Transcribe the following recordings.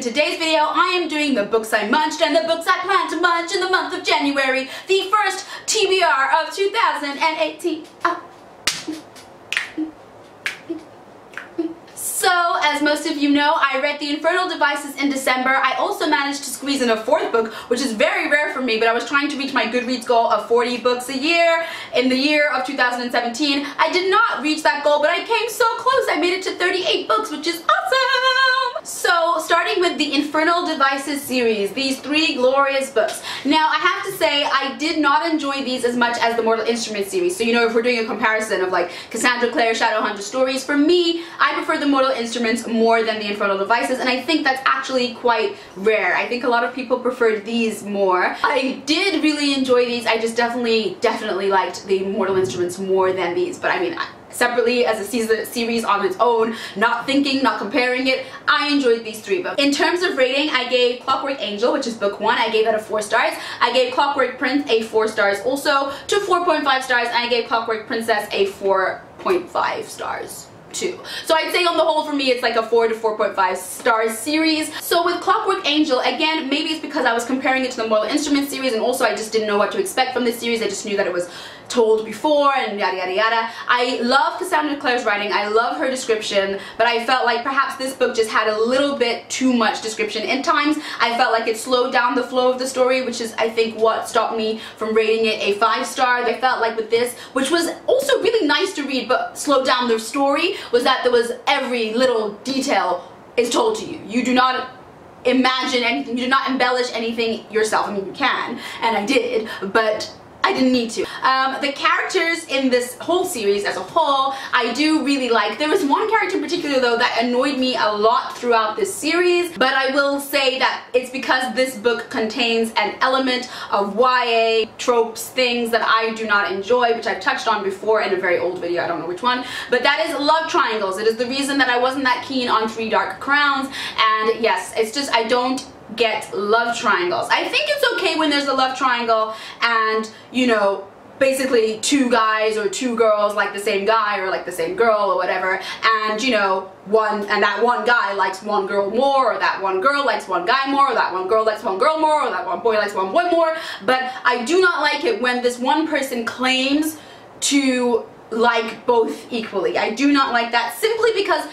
today's video I am doing the books I munched and the books I plan to munch in the month of January, the first TBR of 2018. So, as most of you know, I read The Infernal Devices in December. I also managed to squeeze in a fourth book, which is very rare for me, but I was trying to reach my Goodreads goal of 40 books a year in the year of 2017. I did not reach that goal, but I came so close. I made it to 38 books, which is awesome! So, starting with the Infernal Devices series, these three glorious books. Now, I have to say, I did not enjoy these as much as the Mortal Instruments series. So, you know, if we're doing a comparison of like Cassandra Clare, Shadowhunter stories, for me, I prefer the Mortal Instruments more than the Infernal Devices, and I think that's actually quite rare. I think a lot of people preferred these more. I did really enjoy these. I just definitely liked the Mortal Instruments more than these, but I mean, separately as a series on its own, not thinking, not comparing it, I enjoyed these three books. In terms of rating, I gave Clockwork Angel, which is book 1, I gave that a 4 stars. I gave Clockwork Prince a 4 stars also to 4.5 stars, and I gave Clockwork Princess a 4.5 stars. So I'd say on the whole for me it's like a 4 to 4.5 star series. So with Clockwork Angel, again, maybe it's because I was comparing it to the Mortal Instruments series, and also I just didn't know what to expect from this series. I just knew that it was told before and yada yada yada. I love Cassandra Clare's writing, I love her description, but I felt like perhaps this book just had a little bit too much description. In times I felt like it slowed down the flow of the story, which is I think what stopped me from rating it a 5 star. I felt like with this, which was also really nice to read but slowed down the story, was that there was every little detail is told to you. You do not imagine anything, you do not embellish anything yourself. I mean, you can, and I did, but I didn't need to. The characters in this whole series as a whole, I do really like. There was one character in particular though that annoyed me a lot throughout this series, but I will say that it's because this book contains an element of YA tropes, things that I do not enjoy, which I've touched on before in a very old video, I don't know which one, but that is love triangles. It is the reason that I wasn't that keen on 3 Dark Crowns, and yes, it's just I don't get love triangles. I think it's okay when there's a love triangle and, you know, basically 2 guys or 2 girls like the same guy or like the same girl or whatever, and you know, that one guy likes one girl more, or that one girl likes one guy more, or that one girl likes one girl more, or that one boy likes one boy more. But I do not like it when this one person claims to like both equally. I do not like that, simply because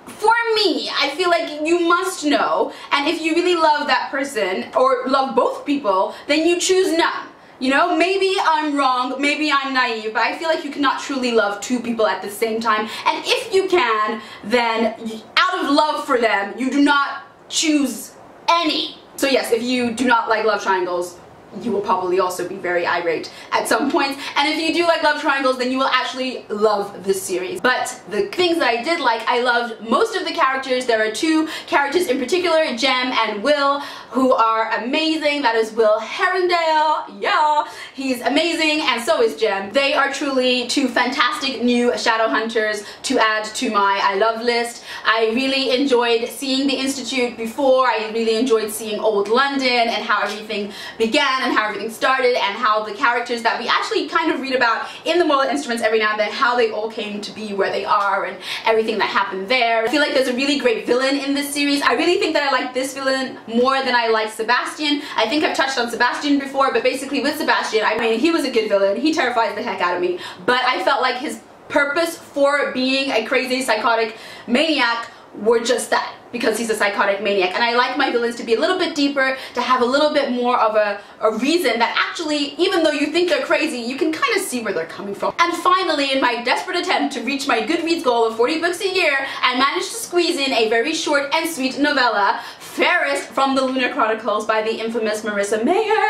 for me, I feel like you must know, and if you really love that person or love both people, then you choose none. You know, maybe I'm wrong, maybe I'm naive, but I feel like you cannot truly love 2 people at the same time, and if you can, then out of love for them, you do not choose any. So yes, if you do not like love triangles, you will probably also be very irate at some points, and if you do like love triangles, then you will actually love this series. But the things that I did like, I loved most of the characters. There are 2 characters in particular, Jem and Will, who are amazing. That is Will Herondale, yeah, he's amazing, and so is Jem. They are truly 2 fantastic new Shadowhunters to add to my I love list. I really enjoyed seeing the Institute before, I really enjoyed seeing Old London and how everything began and how everything started, and how the characters that we actually kind of read about in the Mortal Instruments every now and then, how they all came to be where they are and everything that happened there. I feel like there's a really great villain in this series. I really think that I like this villain more than I like Sebastian. I think I've touched on Sebastian before, but basically with Sebastian, I mean, he was a good villain. He terrifies the heck out of me, but I felt like his purpose for being a crazy psychotic maniac were just that, because he's a psychotic maniac, and I like my villains to be a little bit deeper, to have a little bit more of a reason that actually, even though you think they're crazy, you can kind of see where they're coming from. And finally, in my desperate attempt to reach my Goodreads goal of 40 books a year, I managed to squeeze in a very short and sweet novella, Fairest from the Lunar Chronicles by the infamous Marissa Mayer,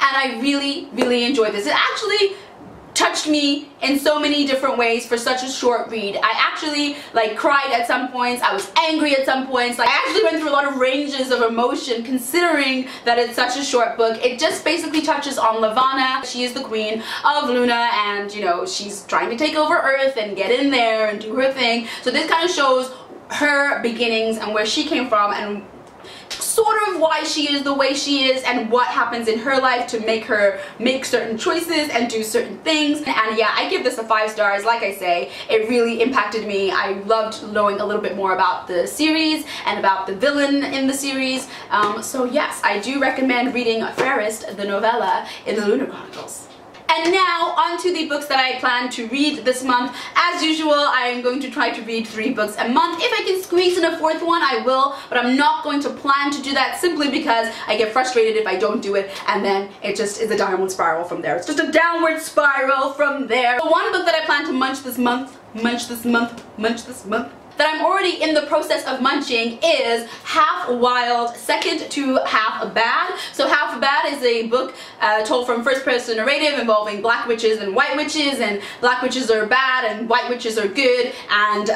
and I really enjoyed this. It actually touched me in so many different ways for such a short read. I actually like cried at some points, I was angry at some points, like I actually went through a lot of ranges of emotion considering that it's such a short book. It just basically touches on Levana. She is the queen of Luna, and you know, she's trying to take over Earth and get in there and do her thing. So this kind of shows her beginnings and where she came from, and sort of why she is the way she is and what happens in her life to make her make certain choices and do certain things. And yeah, I give this a 5 stars. Like I say, it really impacted me. I loved knowing a little bit more about the series and about the villain in the series. So yes, I do recommend reading Fairest, the novella in the Lunar Chronicles. And now, on to the books that I plan to read this month. As usual, I am going to try to read 3 books a month. If I can squeeze in a 4th one, I will, but I'm not going to plan to do that simply because I get frustrated if I don't do it, and then it just is a downward spiral from there. It's just a downward spiral from there. The one book that I plan to munch this month, that I'm already in the process of munching is Half Wild, Second to Half Bad. So Half Bad is a book told from first-person narrative involving black witches and white witches, and black witches are bad and white witches are good, and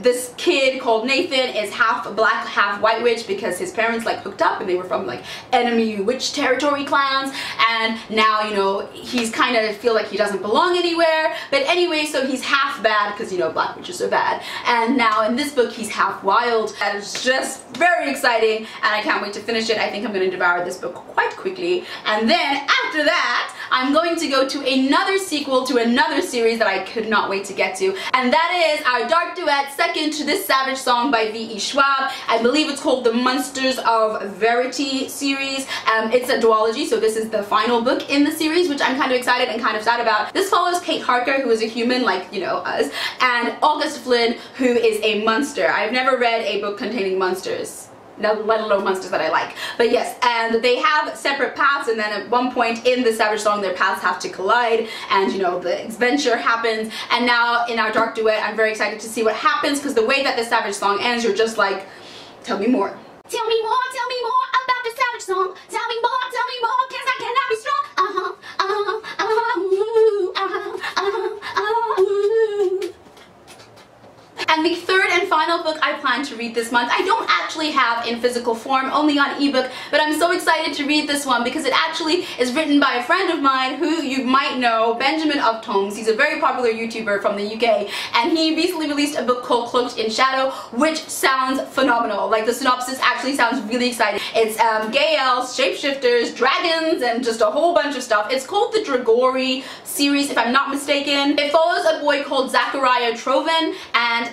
this kid called Nathan is half black, half white witch because his parents like hooked up and they were from like enemy witch territory clans, and now, you know, he's kind of feel like he doesn't belong anywhere. But anyway, so he's half bad because, you know, black witches are bad, and now in this book he's half wild, and it's just very exciting, and I can't wait to finish it. I think I'm going to devour this book quite quickly, and then after that I'm going to go to another sequel to another series that I could not wait to get to, and that is our dark duet second to This Savage Song by V.E. Schwab. I believe it's called the Monsters of Verity series. It's a duology, so this is the final book in the series, which I'm kind of excited and kind of sad about. This follows Kate Harker, who is a human like, you know, us, and August Flynn, who is a monster. I've never read a book containing monsters, let alone monsters that I like. But yes, and they have separate paths, and then at one point in the Savage Song their paths have to collide, and you know, the adventure happens. And now in our dark duet I'm very excited to see what happens, because the way that the Savage Song ends, you're just like, tell me more. Tell me more about the Savage Song. Tell me more, cause I cannot be strong. And the third and final book I plan to read this month, I don't actually have in physical form, only on ebook, but I'm so excited to read this one because it actually is written by a friend of mine who you might know, Benjamin of Tomes. He's a very popular YouTuber from the UK, and he recently released a book called Cloaked in Shadow, which sounds phenomenal. Like, the synopsis actually sounds really exciting. It's gay elves, shapeshifters, dragons, and just a whole bunch of stuff. It's called the Dragori series, if I'm not mistaken. It follows a boy called Zachariah Trovan, and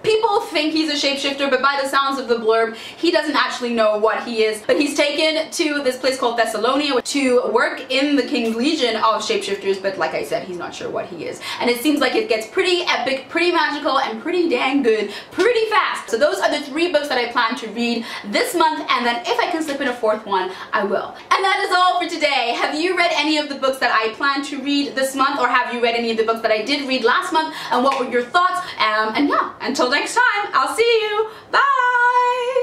people think he's a shapeshifter, but by the sounds of the blurb, he doesn't actually know what he is. But he's taken to this place called Thessalonia to work in the King's Legion of shapeshifters, but like I said, he's not sure what he is. And it seems like it gets pretty epic, pretty magical, and pretty dang good pretty fast. So those are the 3 books that I plan to read this month, and then if I can slip in a 4th one, I will. And that is all for today. Have you read any of the books that I plan to read this month, or have you read any of the books that I did read last month, and what were your thoughts? And yeah, until next time, I'll see you. Bye!